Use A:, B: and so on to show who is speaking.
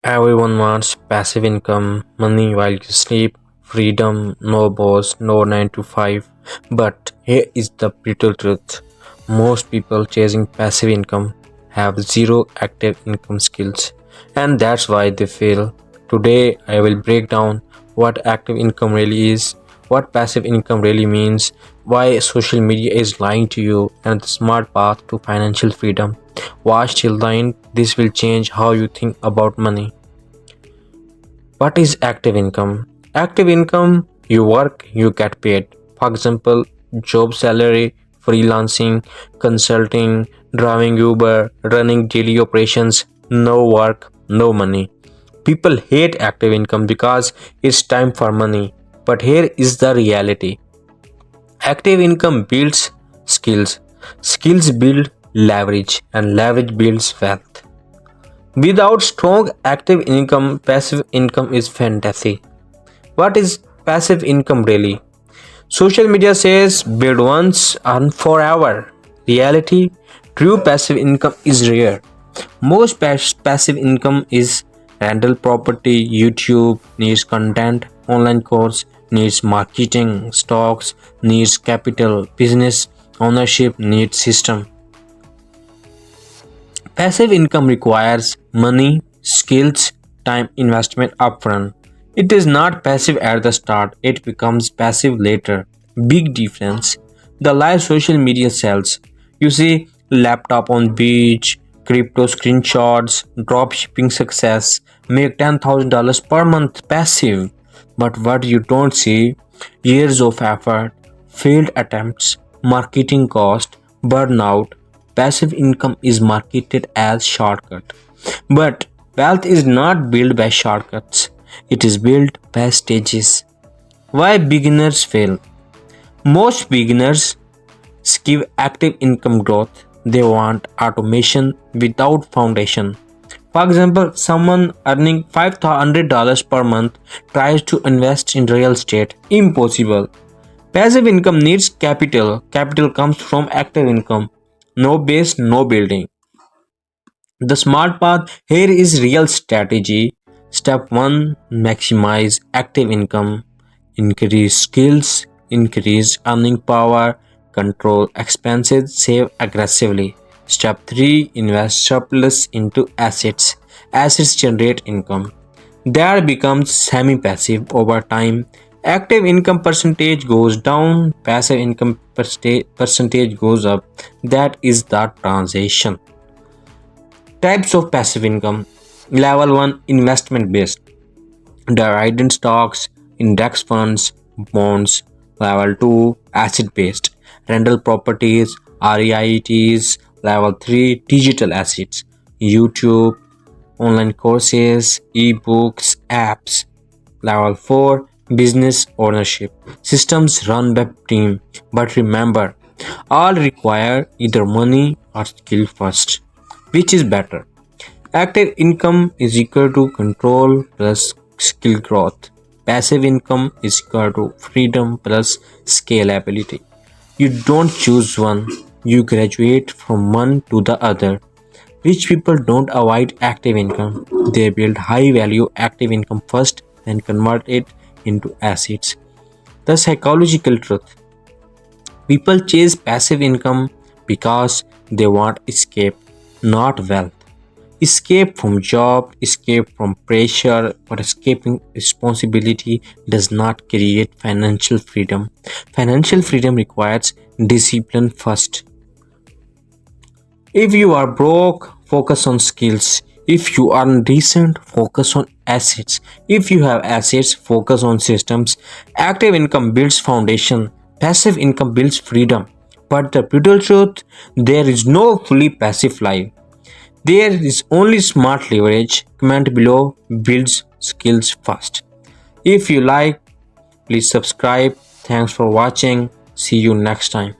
A: Everyone wants passive income, money while you sleep, freedom, no boss, no 9 to 5. But here is the brutal truth. Most people chasing passive income have zero active income skills, and that's why they fail. Today, I will break down what active income really is, what passive income really means, why social media is lying to you, and the smart path to financial freedom. Watch till the end, this will change how you think about money. What is active income? Active income, you work, you get paid. For example, job salary, freelancing, consulting, driving Uber, running daily operations, no work, no money. People hate active income because it's time for money. But here is the reality. Active income builds skills. Skills build leverage and leverage builds wealth. Without strong active income, passive income is fantasy. What is passive income really? Social media says build once, earn forever. Reality, true passive income is rare. Most passive income is rental property, YouTube needs content, online course needs marketing, stocks needs capital, business ownership needs system. Passive income requires money, skills, time investment upfront. It is not passive at the start, it becomes passive later. Big difference. The live social media sells. You see laptop on beach, crypto screenshots, drop shipping success, make $10,000 per month passive. But what you don't see, years of effort, failed attempts, marketing cost, burnout, passive income is marketed as shortcut. But wealth is not built by shortcuts. It is built by stages. Why beginners fail? Most beginners skip active income growth. They want automation without foundation. For example, someone earning $500 per month tries to invest in real estate. Impossible. Passive income needs capital. Capital comes from active income. No base, no building. The smart path here is real strategy. Step 1, maximize active income, increase skills, increase earning power, control expenses, save aggressively. Step 3, invest surplus into assets. Assets generate income. That becomes semi passive over time. Active income percentage goes down, passive income percentage goes up. That is the transition. Types of passive income. Level 1, investment based. Direct in stocks, index funds, bonds. Level 2, asset based. Rental properties, REITs. Level 3, digital assets. YouTube, online courses, ebooks, apps. Level 4, business ownership. Systems run by team. But remember, all require either money or skill first. Which is better? Active income is equal to control plus skill growth. Passive income is equal to freedom plus scalability. You don't choose one, you graduate from one to the other. Rich people don't avoid active income, they build high value active income first, then convert it into assets. The psychological truth, people chase passive income because they want escape, not wealth. Escape from job, escape from pressure, but escaping responsibility does not create financial freedom. Financial freedom requires discipline first. If you are broke, focus on skills. If you are decent, focus on assets. If you have assets, focus on systems. Active income builds foundation. Passive income builds freedom. But the brutal truth, there is no fully passive life. There is only smart leverage. Comment below builds skills first. If you like, please subscribe. Thanks for watching. See you next time.